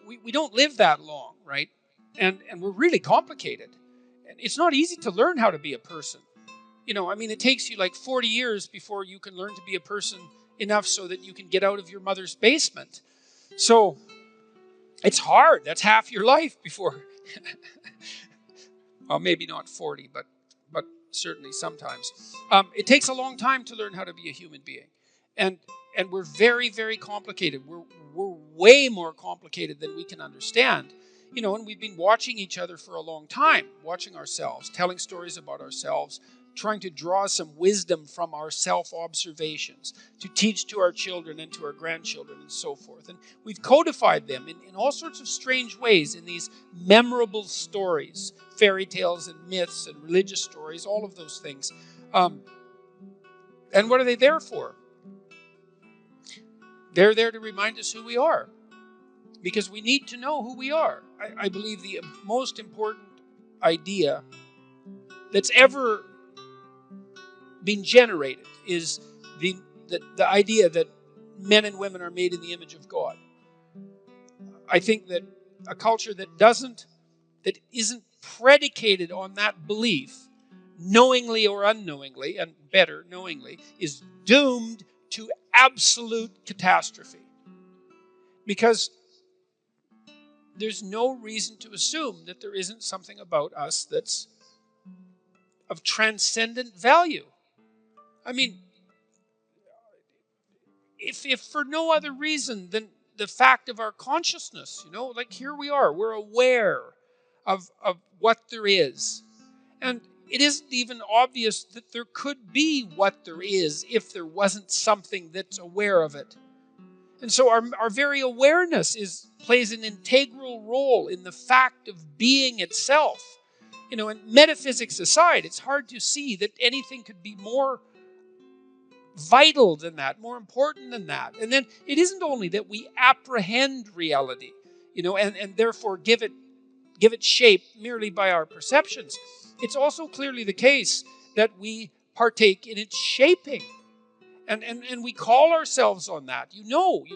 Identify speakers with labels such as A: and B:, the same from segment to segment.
A: we don't live that long, right? And we're really complicated. And it's not easy to learn how to be a person. I mean, it takes you like 40 years before you can learn to be a person enough so that you can get out of your mother's basement. So it's hard. That's half your life before. Well, maybe not 40, but certainly sometimes. It takes a long time to learn how to be a human being, and and we're very, very complicated. We're way more complicated than we can understand. And we've been watching each other for a long time, watching ourselves, telling stories about ourselves, trying to draw some wisdom from our self-observations to teach to our children and to our grandchildren and so forth. And we've codified them in all sorts of strange ways in these memorable stories, fairy tales and myths and religious stories, all of those things. And what are they there for? They're there to remind us who we are, because we need to know who we are. I believe the most important idea that's ever been generated is the idea that men and women are made in the image of God. I think that a culture that isn't predicated on that belief, knowingly or unknowingly, and better, knowingly, is doomed to absolute catastrophe. Because there's no reason to assume that there isn't something about us that's of transcendent value. I mean, if for no other reason than the fact of our consciousness, like here we are, we're aware of what there is. And it isn't even obvious that there could be what there is if there wasn't something that's aware of it. And so our very awareness plays an integral role in the fact of being itself. And metaphysics aside, it's hard to see that anything could be more vital than that, more important than that. And then it isn't only that we apprehend reality, and therefore give it shape merely by our perceptions. It's also clearly the case that we partake in its shaping. And we call ourselves on that. You know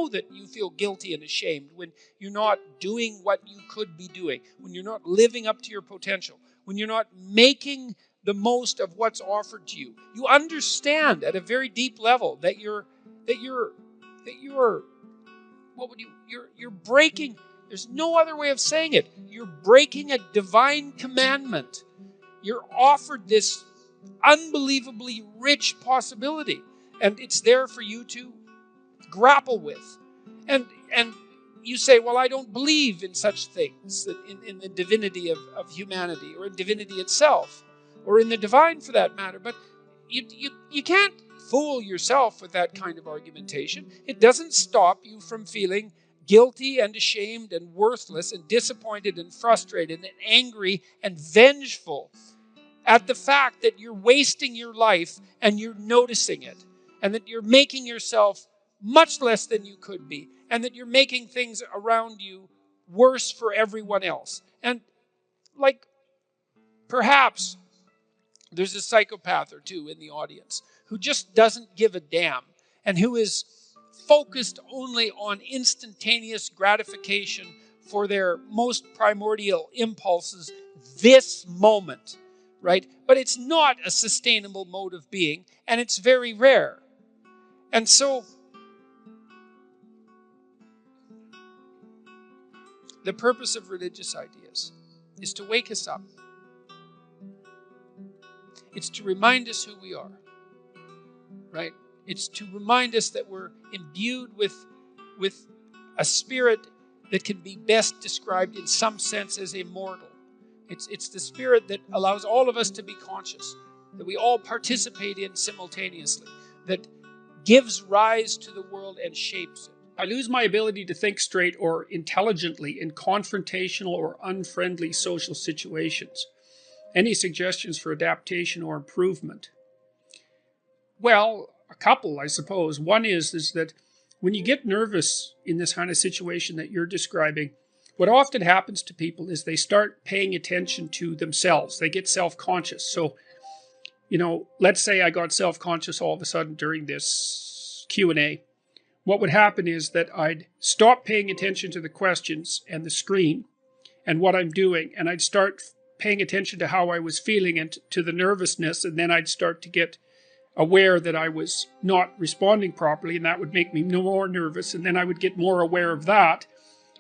A: that you feel guilty and ashamed when you're not doing what you could be doing, when you're not living up to your potential, when you're not making the most of what's offered to you. You understand at a very deep level that you're breaking. There's no other way of saying it. You're breaking a divine commandment. You're offered this unbelievably rich possibility, and it's there for you to grapple with. And you say, well, I don't believe in such things, in the divinity of humanity, or in divinity itself, or in the divine for that matter. But you can't fool yourself with that kind of argumentation. It doesn't stop you from feeling guilty and ashamed and worthless and disappointed and frustrated and angry and vengeful at the fact that you're wasting your life and you're noticing it, and that you're making yourself much less than you could be, and that you're making things around you worse for everyone else. And like, perhaps there's a psychopath or two in the audience who just doesn't give a damn, and who is focused only on instantaneous gratification for their most primordial impulses this moment, right? But it's not a sustainable mode of being, and it's very rare. And so the purpose of religious ideas is to wake us up. It's to remind us who we are, right? It's to remind us that we're imbued with a spirit that can be best described in some sense as immortal. It's the spirit that allows all of us to be conscious, that we all participate in simultaneously, that gives rise to the world and shapes it. I lose my ability to think straight or intelligently in confrontational or unfriendly social situations. Any suggestions for adaptation or improvement? Well, a couple, I suppose. One is that when you get nervous in this kind of situation that you're describing, what often happens to people is they start paying attention to themselves. They get self-conscious. So, let's say I got self-conscious all of a sudden during this Q&A. what would happen is that I'd stop paying attention to the questions and the screen and what I'm doing, and I'd start paying attention to how I was feeling and to the nervousness, and then I'd start to get aware that I was not responding properly, and that would make me more nervous, and then I would get more aware of that,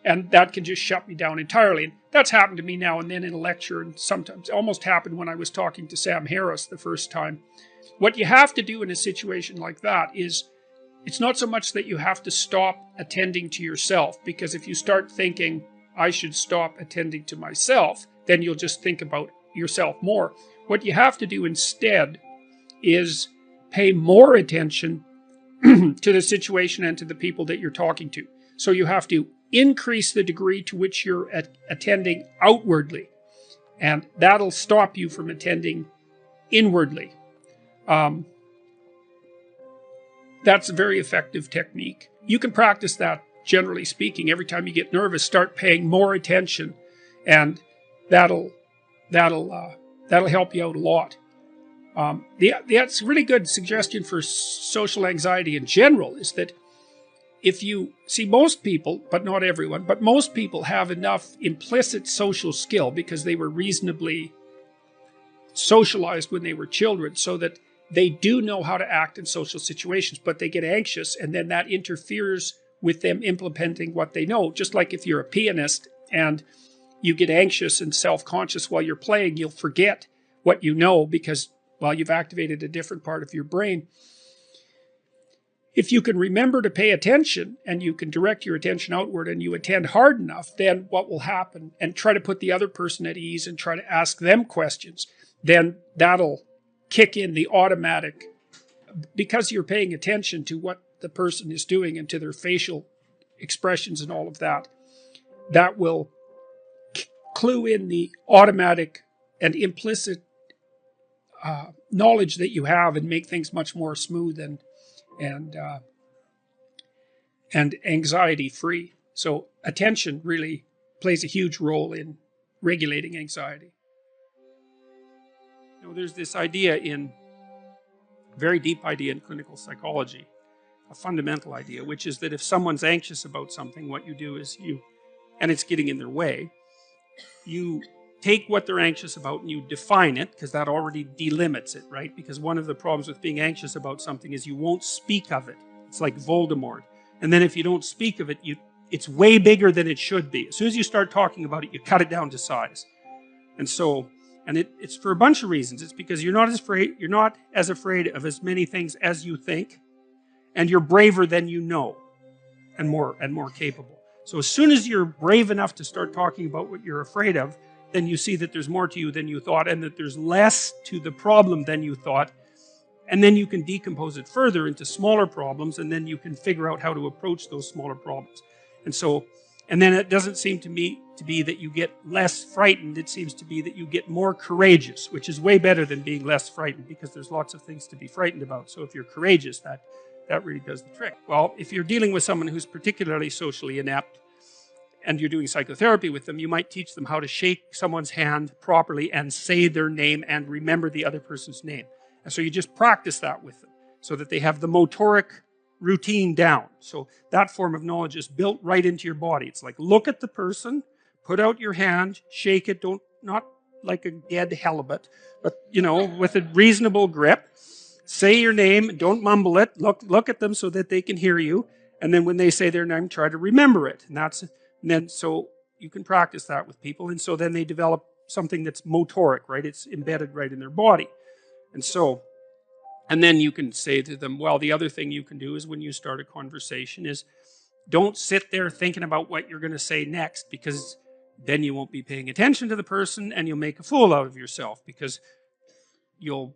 A: and that can just shut me down entirely. And that's happened to me now and then in a lecture, and sometimes it almost happened when I was talking to Sam Harris the first time. What you have to do in a situation like that is, it's not so much that you have to stop attending to yourself, because if you start thinking, I should stop attending to myself, then you'll just think about yourself more. What you have to do instead is pay more attention to the situation and to the people that you're talking to. So you have to increase the degree to which you're attending outwardly, and that'll stop you from attending inwardly. That's a very effective technique. You can practice that, generally speaking. Every time you get nervous, start paying more attention, and that'll help you out a lot. That's a really good suggestion for social anxiety in general, is that if you see, most people, but not everyone, but most people have enough implicit social skill because they were reasonably socialized when they were children, so that they do know how to act in social situations, but they get anxious, and then that interferes with them implementing what they know. Just like if you're a pianist and you get anxious and self-conscious while you're playing, you'll forget what you know because, well, you've activated a different part of your brain. If you can remember to pay attention and you can direct your attention outward and you attend hard enough, then what will happen, and try to put the other person at ease and try to ask them questions, then that'll kick in the automatic, because you're paying attention to what the person is doing and to their facial expressions and all of that, that will clue in the automatic and implicit knowledge that you have and make things much more smooth and anxiety free. So attention really plays a huge role in regulating anxiety. You know, there's this idea very deep idea in clinical psychology, a fundamental idea, which is that if someone's anxious about something, what you do is and it's getting in their way, you take what they're anxious about and you define it, because that already delimits it, right? Because one of the problems with being anxious about something is you won't speak of it. It's like Voldemort. And then if you don't speak of it, it's way bigger than it should be. As soon as you start talking about it, you cut it down to size. And it's for a bunch of reasons. It's because you're not as afraid of as many things as you think, and you're braver than you know, and more capable. So as soon as you're brave enough to start talking about what you're afraid of, then you see that there's more to you than you thought, and that there's less to the problem than you thought. And then you can decompose it further into smaller problems, and then you can figure out how to approach those smaller problems. And then it doesn't seem to me to be that you get less frightened. It seems to be that you get more courageous, which is way better than being less frightened, because there's lots of things to be frightened about. So if you're courageous, that really does the trick. Well, if you're dealing with someone who's particularly socially inept and you're doing psychotherapy with them, you might teach them how to shake someone's hand properly and say their name and remember the other person's name. And so you just practice that with them so that they have the motoric routine down. So that form of knowledge is built right into your body. It's like, look at the person, put out your hand, shake it, not like a dead halibut, but with a reasonable grip. Say your name, don't mumble it, look at them so that they can hear you, and then when they say their name, try to remember it. So you can practice that with people, and so then they develop something that's motoric, right? It's embedded right in their body. And then you can say to them, well, the other thing you can do is when you start a conversation is don't sit there thinking about what you're going to say next, because then you won't be paying attention to the person and you'll make a fool out of yourself, because you'll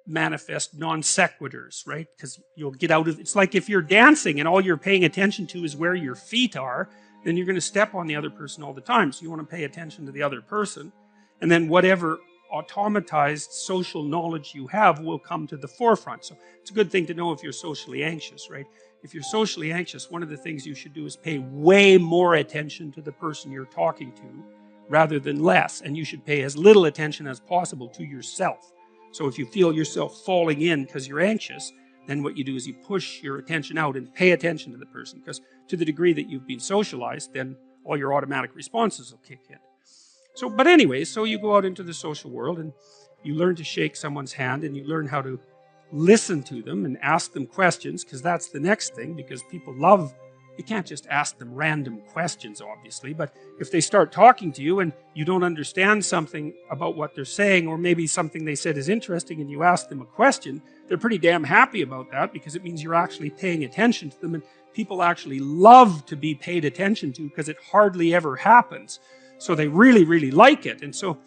A: manifest non sequiturs, right? Because you'll get out of, it's like if you're dancing and all you're paying attention to is where your feet are, then you're going to step on the other person all the time. So you want to pay attention to the other person, and then whatever automatized social knowledge you have will come to the forefront. So it's a good thing to know if you're socially anxious, right? If you're socially anxious, one of the things you should do is pay way more attention to the person you're talking to rather than less. And you should pay as little attention as possible to yourself. So if you feel yourself falling in because you're anxious,
B: then what you do is you push your attention out and pay attention to the person, because to the degree that you've been socialized, then all your automatic responses will kick in. So, but anyway, so you go out into the social world and you learn to shake someone's hand and you learn how to listen to them and ask them questions, because that's the next thing, because people love, you can't just ask them random questions, obviously, but if they start talking to you and you don't understand something about what they're saying, or maybe something they said is interesting and you ask them a question, they're pretty damn happy about that, because it means you're actually paying attention to them, and people actually love to be paid attention to because it hardly ever happens. So they really, really like it. And so,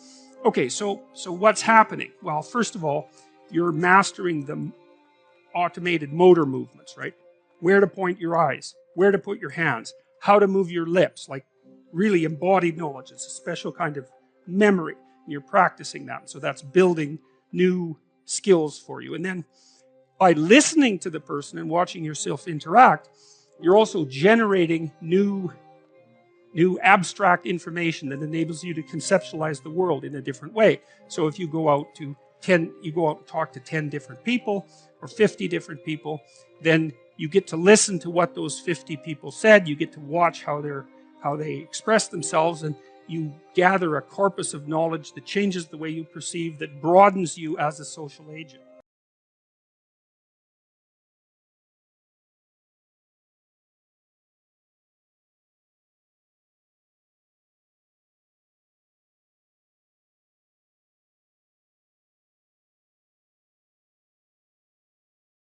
B: okay, so what's happening? Well, first of all, you're mastering the automated motor movements, right? Where to point your eyes, where to put your hands, how to move your lips, like really embodied knowledge. It's a special kind of memory, and you're practicing that. So that's building new skills for you. And then by listening to the person and watching yourself interact, you're also generating new abstract information that enables you to conceptualize the world in a different way. So if you go out and talk to 10 different people or 50 different people, then you get to listen to what those 50 people said. You get to watch how they express themselves, and you gather a corpus of knowledge that changes the way you perceive, that broadens you as a social agent.